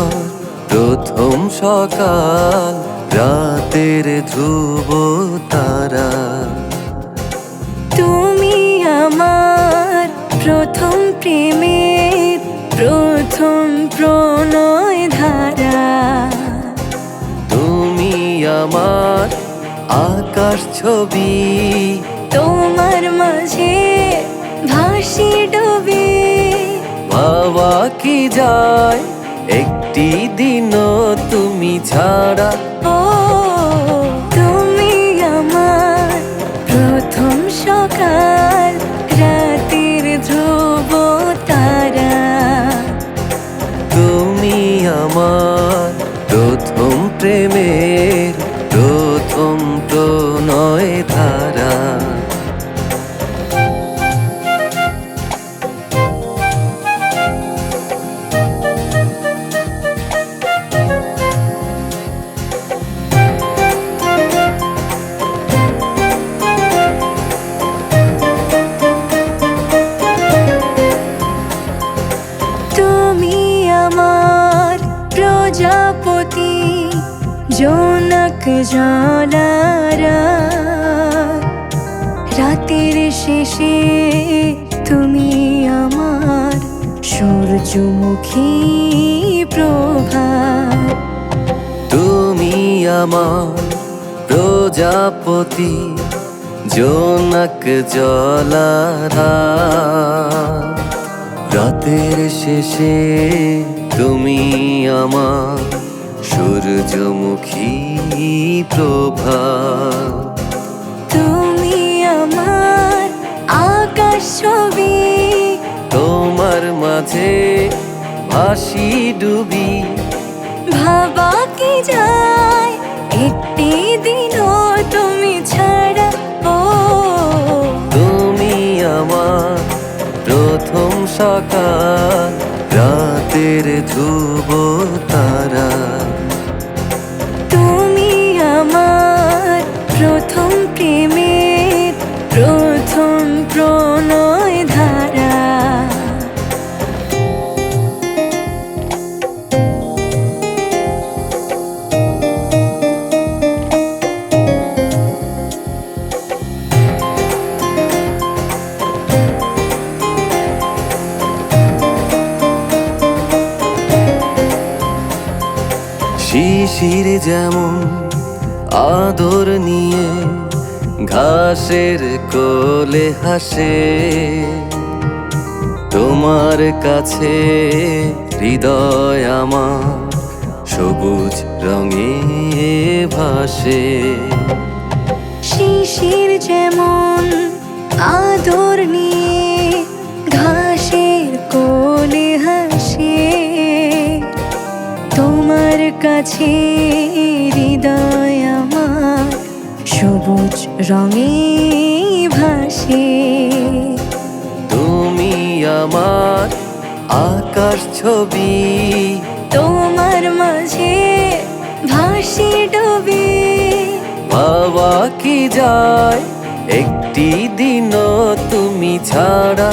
আমার প্রথম সকাল, রাতের ধ্রুব তারা। তুমি আমার প্রথম প্রেমের প্রথম প্রণয় ধারা। তুমি আমার আকাশ ছবি, তোমার মাঝে ভাসি ডুবে। ভাবা কি যায় একটি দিনও তুমি ছাড়া। ও তুমি আমার প্রথম সকাল, রাতের ধ্রুব তারা। তুমি আমার প্রথম প্রেমের প্রথম প্রণয় ধারা। তুমি আমার প্রজাপতি, জোনাক জলারা। রাতের শেষে তুমি আমার সূর্যমুখী প্রভা। তুমি আমার প্রজাপতি, জোনাক জলারা। রাতের শেষে তুমি আমার সূর্যমুখী প্রভা। তুমি আমার আকাশ ছবি, তোমার মাঝে ভাসি ডুবি। ভাবা কি যায় একটি দিনও তুমি ছাড়া। ও তুমি আমার প্রথম সকাল, রাতের ধ্রুব তারা। তুমি আমার প্রথম প্রেমের প্রথম প্রণয় ধারা। শিশির যেমন আদর নিয়ে ঘাসের কোলে হাসে, তোমার কাছে হৃদয় আমার সবুজ রঙে ভাসে। শিশির যেমন আদর নিয়ে ঘাসের কোলে হাসে, তোমার কাছে হৃদয় আমার সবুজ রঙে ভাসে। তুমি আমার আকাশ ছবি, তোমার মাঝে ভাসি ডুবে। ভাবা কি যায় একটি দিনও তুমি ছাড়া।